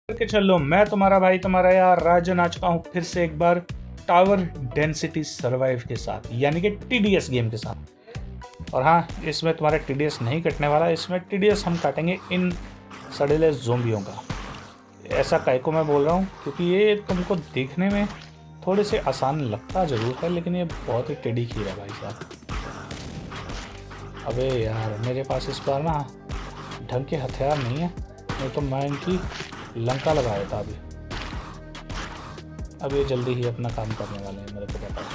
करके चलो। मैं तुम्हारा भाई तुम्हारा यार राजन आ चुका हूँ फिर से एक बार टावर डेंसिटी सर्वाइव के साथ, यानी कि टीडीएस गेम के साथ। और हाँ, इसमें तुम्हारा टीडीएस नहीं कटने वाला, इसमें टीडीएस हम काटेंगे इन सड़ेले ज़ोंबियों का। ऐसा काय को मैं बोल रहा हूँ क्योंकि ये तुमको देखने में थोड़े से आसान लगता ज़रूर है, लेकिन ये बहुत ही टेढ़ी खीर है भाई साहब। अबे यार, मेरे पास इस बार ना ढंग के हथियार नहीं है, नहीं तो मैं इनकी लंका लगाया था अभी। अब ये जल्दी ही अपना काम करने वाले हैं, मेरे को पता है।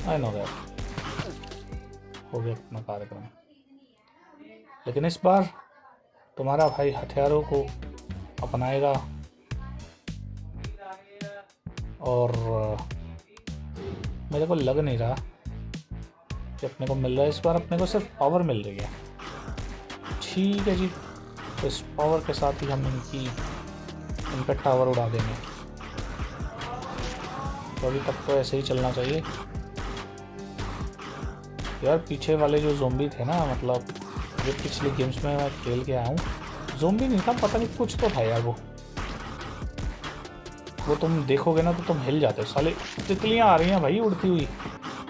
I know that. हो गया अपना कार्यक्रम, लेकिन इस बार तुम्हारा भाई हथियारों को अपनाएगा और मेरे को लग नहीं रहा कि अपने को मिल रहा है। इस बार अपने को सिर्फ पावर मिल रही है। ठीक है जी, तो इस पावर के साथ ही हम इनका टावर उड़ा देंगे। तो अभी तक तो ऐसे ही चलना चाहिए यार। पीछे वाले जो ज़ोंबी थे ना, मतलब जो पिछले गेम्स में मैं खेल के आया हूँ, ज़ोंबी नहीं था, पता नहीं कुछ तो था यार। वो तुम देखोगे ना तो तुम हिल जाते हो। साले तितलियाँ आ रही हैं भाई, उड़ती हुई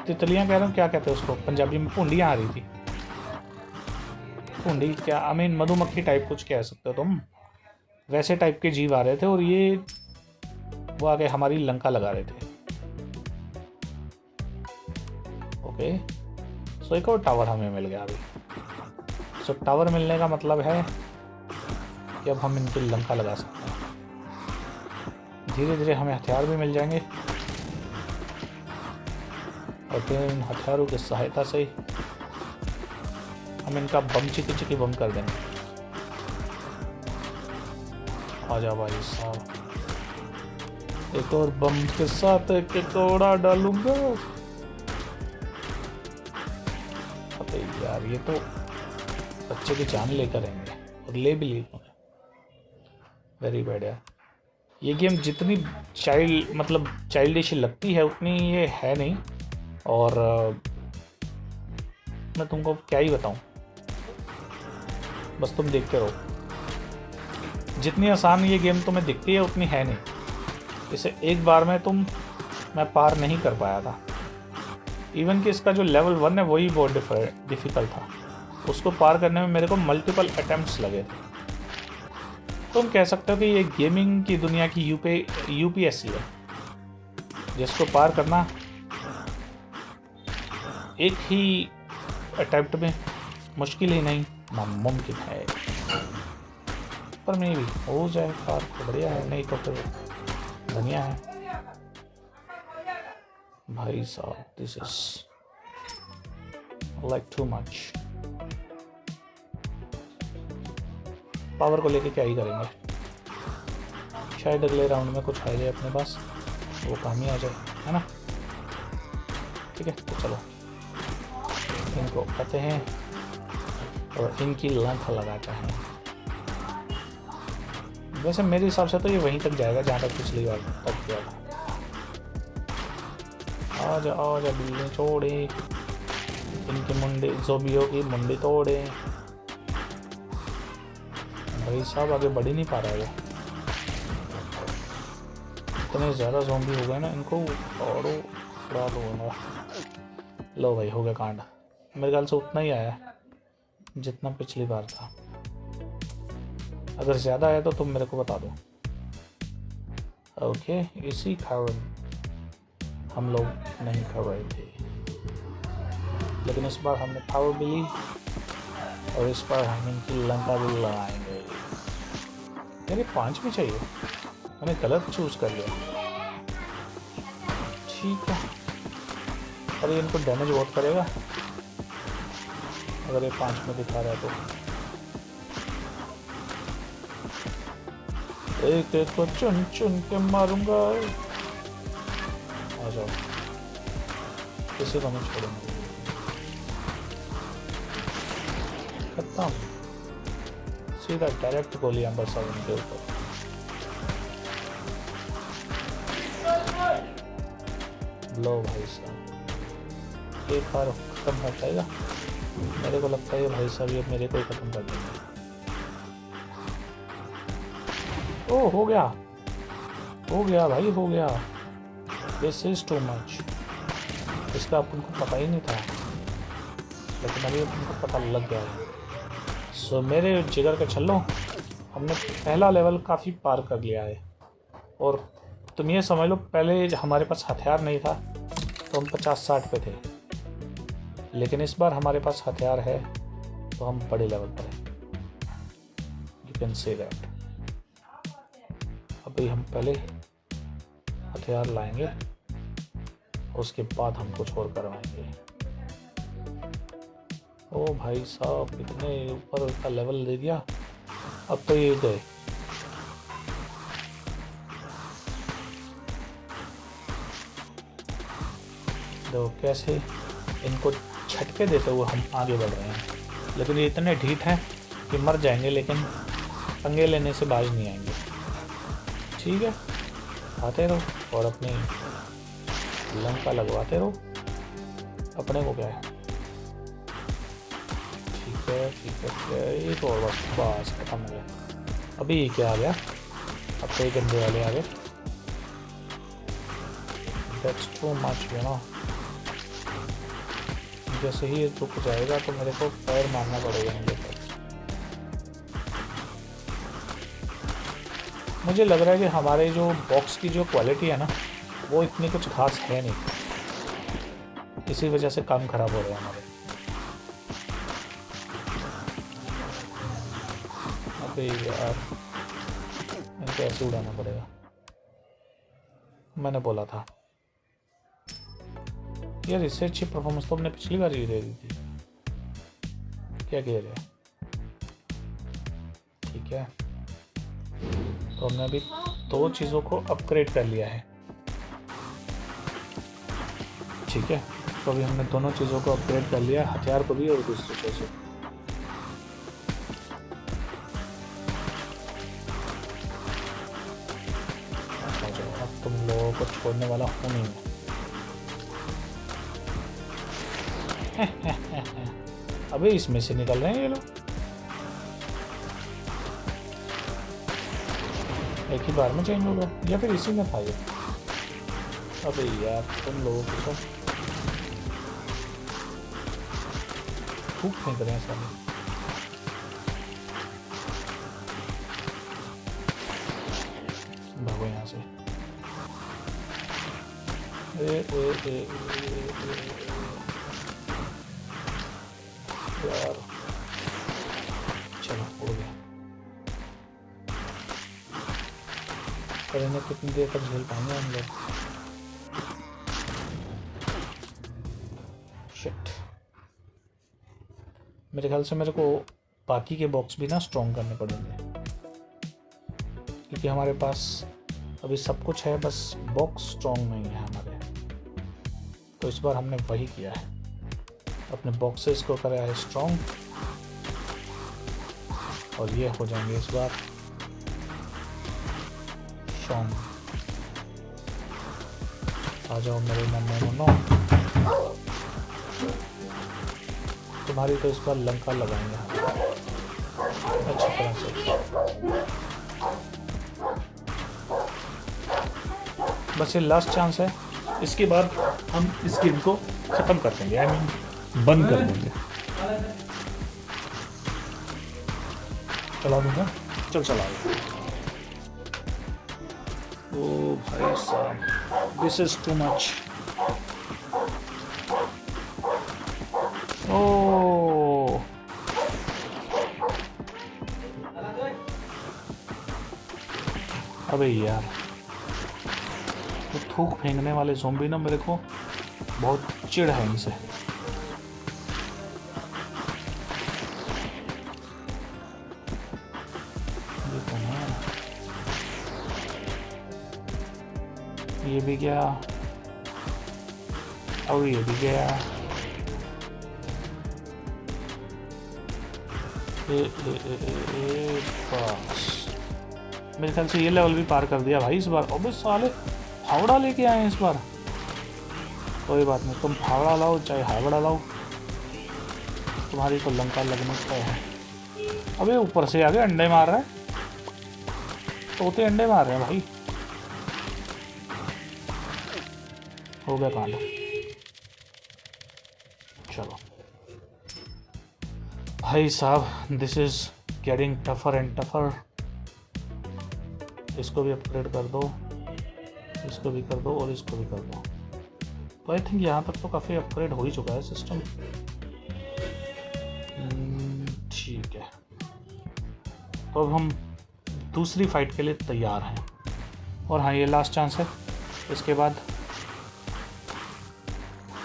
तितलियाँ। कह रहा हूँ, क्या कहते हैं उसको पंजाबी में? भूंडियाँ आ रही थी। भूंडी क्या, आई मीन मधुमक्खी टाइप कुछ कह सकते हो तुम। वैसे टाइप के जीव आ रहे थे और ये वो आगे हमारी लंका लगा रहे थे। ओके, सो एक और टावर हमें मिल गया अभी। सो टावर मिलने का मतलब है कि अब हम इनकी लंका लगा सकते हैं। धीरे धीरे हमें हथियार भी मिल जाएंगे और फिर इन हथियारों की सहायता से हम इनका बम चिकी चिकी बम कर देंगे। आजा भाई साहब, एक और बम के साथ एक कौड़ा डालूंगा। अबे यार, ये तो बच्चे की जान लेकर आएंगे और ले भी लेंगे। वेरी बैड यार। ये गेम जितनी चाइल्डिश लगती है उतनी ये है नहीं। और मैं तुमको क्या ही बताऊं, बस तुम देखते रहो। जितनी आसान ये गेम तुम्हें दिखती है उतनी है नहीं। इसे एक बार में मैं पार नहीं कर पाया था। इवन कि इसका जो लेवल 1 है वही बहुत डिफ़िकल्ट था। उसको पार करने में मेरे को मल्टीपल अटेम्प्ट्स लगे थे। तुम कह सकते हो कि ये गेमिंग की दुनिया की यूपीएससी है, जिसको पार करना एक ही अटेम्प्ट में मुश्किल ही नहीं नामुमकिन है। पर मे भी हो जाए पार तो बढ़िया है, नहीं तो फिर धनिया है भाई साहब। This is like too much. Power को लेके क्या ही करेंगे, शायद अगले राउंड में कुछ आ जाए अपने पास, वो काम ही आ जाए, है ना? ठीक है, तो चलो इनको कहते हैं और इनकी लंका लगाते हैं। वैसे मेरे हिसाब से तो ये वहीं तक जाएगा जहाँ तक पिछली बार तक गया था। आजा बिल्ली छोड़े, इनकी मुंडी, ज़ोंबियों की मुंडी तोड़े। भाई साहब आगे बढ़ ही नहीं पा रहा है वो। इतने ज़्यादा ज़ोंबी हो गए ना, इनको उड़ा दूंगा। लो भाई, हो गया कांड। मेरे ख्याल से उतना ही आया जितना पिछली बार था। अगर ज़्यादा आया तो तुम मेरे को बता दो। ओके, इसी कारण हम लोग नहीं कर रहे थे, लेकिन इस बार हमने पावर भी ली और इस बार हम इनकी लंका भी लगाएंगे। यार 5 भी चाहिए, मैंने गलत चूज़ कर लिया। ठीक है, अरे इनको डैमेज बहुत करेगा अगर ये 5 में दिखा रहा है तो। एक एक को चुन चुन के मारूंगा। आ जाओ, किसी को नहीं छोड़ूंगा। खत्म, सीधा डायरेक्ट गोली बरसा उनके ऊपर। लो भाई साहब, एक बार खत्म हो पाएगा। मेरे को लगता है भाई साहब ये मेरे को ही खत्म कर देंगे। ओ हो गया भाई, हो गया। This is too much. इसका अपन को पता ही नहीं था, लेकिन अभी अपन को पता लग गया है। सो मेरे जिगर के छल्लो, हमने पहला लेवल काफ़ी पार कर लिया है। और तुम ये समझ लो, पहले हमारे पास हथियार नहीं था तो हम 50-60 पे थे, लेकिन इस बार हमारे पास हथियार है तो हम बड़े लेवल पर हैं। You can say that. अभी हम पहले हथियार लाएंगे, उसके बाद हम कुछ और करवाएंगे। ओ भाई साहब, इतने ऊपर का लेवल दे दिया। अब तो ये गए। देखो कैसे इनको झटके देते हुए हम आगे बढ़ रहे हैं, लेकिन ये इतने ढीठ हैं कि मर जाएंगे, लेकिन पंगे लेने से बाज नहीं आएंगे। ठीक है, आते रहो और अपनी लंका लगवाते रहो। अपने को क्या है, ठीक है ठीक है, एक और बस खत्म हो गया। अभी ये क्या आ गया, अब तो ये गंदे वाले आ गए। That's too much, you know। जैसे ही ये रुक जाएगा तो मेरे को फायर मारना पड़ेगा इनके ऊपर। मुझे लग रहा है कि हमारे जो बॉक्स की जो क्वालिटी है ना, वो इतनी कुछ खास है नहीं, इसी वजह से काम खराब हो रहा है हमारे। अबे यार, इनको ऐसे उड़ाना पड़ेगा। मैंने बोला था यार, इससे अच्छी परफॉर्मेंस तो हमने पिछली बार ही दे दी थी। क्या कह रहे हैं? ठीक है, तो हमने अभी 2 चीज़ों को अपग्रेड कर लिया है। ठीक है, तो अभी हमने दोनों चीज़ों को अपग्रेड कर लिया, हथियार को भी और दूसरी चीज़ को। अब तुम लोगों को छोड़ने वाला हूँ नहीं मैं। अबे इसमें से निकल रहे हैं ये लोग, एक ही बार में चेंज होगा या फिर इसी में था ये। अबे यार, तुम लोगों को तो खूब फेंक रहे हैं सारे। भागो यहाँ से। यार चलो, हो गया। पर इन्हें कितनी देर तक झेल पाएंगे हम लोग? शिट, मेरे ख्याल से मेरे को बाकी के बॉक्स भी ना स्ट्रॉन्ग करने पड़ेंगे, क्योंकि हमारे पास अभी सब कुछ है, बस बॉक्स स्ट्रॉन्ग नहीं है हमारे। तो इस बार हमने वही किया है, अपने बॉक्सेस को कराया है स्ट्रॉन्ग, और ये हो जाएंगे इस बार स्ट्रॉन्ग। आ जाओ मेरे नन्हे मुन्नो, तुम्हारी तो इस बार लंका लगाएंगे हम अच्छी तरह से। बस ये लास्ट चांस है, इसके बाद हम इस गेम को ख़त्म कर देंगे, आई मीन बंद कर देंगे। चला दूंगा, चल चला। ओ भाई साहब, दिस इज टू मच। ओ अबे यार, तो थूक फेंकने वाले ज़ॉम्बी ना मेरे को बहुत चिढ़ है इनसे। देखो ना, ये भी गया और ये भी गया। बस मेरे ख्याल से ये लेवल भी पार कर दिया भाई इस बार। अबे साले फावड़ा लेके आए हैं इस बार। कोई बात नहीं, तुम फावड़ा लाओ चाहे हावड़ा लाओ, तुम्हारी तो लंका लगने का है। अबे ऊपर से आगे अंडे मार रहा है। तोते अंडे मार रहे हैं भाई। हो गया कांड। चलो भाई साहब, this is getting tougher and tougher. इसको भी अपग्रेड कर दो, इसको भी कर दो और इसको भी कर दो। तो आई थिंक यहाँ तक तो काफ़ी अपग्रेड हो ही चुका है सिस्टम। ठीक है, तो अब हम दूसरी फाइट के लिए तैयार हैं। और हाँ, ये लास्ट चांस है, इसके बाद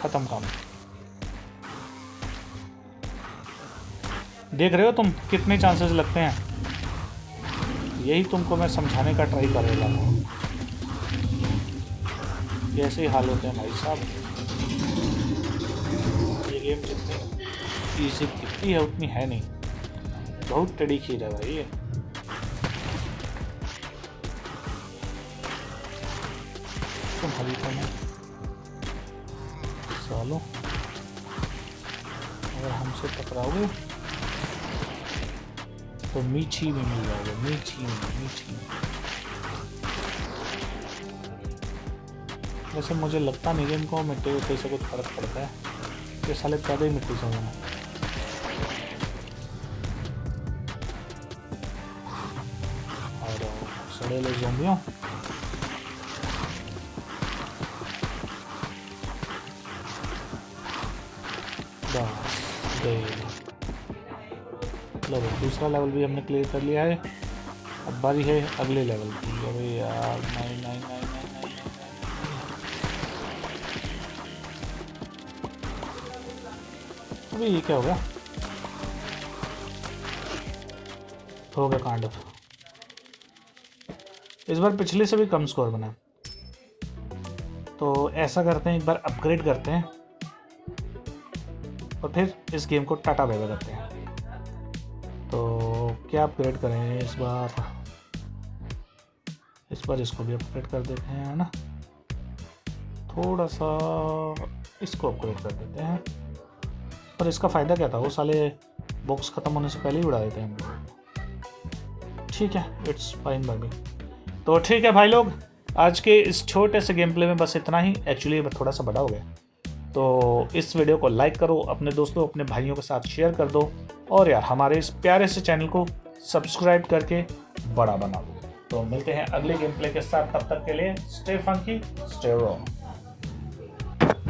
ख़त्म काम। देख रहे हो तुम कितने चांसेस लगते हैं, यही तुमको मैं समझाने का ट्राई कर रहा था। कैसे ही हाल होते हैं भाई साहब। ये गेम जितनी ईजी दिखती है उतनी है नहीं, बहुत टेढ़ी खीर है भाई ये। तुम हरी तो नहीं सालो, अगर हमसे टकराओगे तो मीठी में मिल जाओगे, मीठी में। वैसे मुझे लगता नहीं कि इनको मिट्टी विट्टी से कुछ फर्क पड़ता है, ये साले पैदा ही मिट्टी से हैं। और सड़ेले ज़ोंबियों, लो दूसरा लेवल भी हमने क्लियर कर लिया है। अब बारी है अगले लेवल की। अरे यार नहीं। अभी ये क्या हो गया? हो गया कांड। इस बार पिछले से भी कम स्कोर बना, तो ऐसा करते हैं, एक बार अपग्रेड करते हैं और फिर इस गेम को टाटा बाय बाय करते हैं। तो क्या अपग्रेड करें इस बार? इसको भी अपग्रेड कर देते हैं, है ना। थोड़ा सा इसको अपग्रेड कर देते हैं। पर इसका फ़ायदा क्या था, वो साले बॉक्स ख़त्म होने से पहले ही उड़ा देते हैं हम लोग। ठीक है, इट्स फाइन बाय मी। तो ठीक है भाई लोग, आज के इस छोटे से गेम प्ले में बस इतना ही। एक्चुअली थोड़ा सा बड़ा हो गया, तो इस वीडियो को लाइक करो, अपने दोस्तों अपने भाइयों के साथ शेयर कर दो, और यार हमारे इस प्यारे से चैनल को सब्सक्राइब करके बड़ा बना दो। तो मिलते हैं अगले गेम प्ले के साथ, तब तक के लिए स्टे फंकी, स्टे रॉ।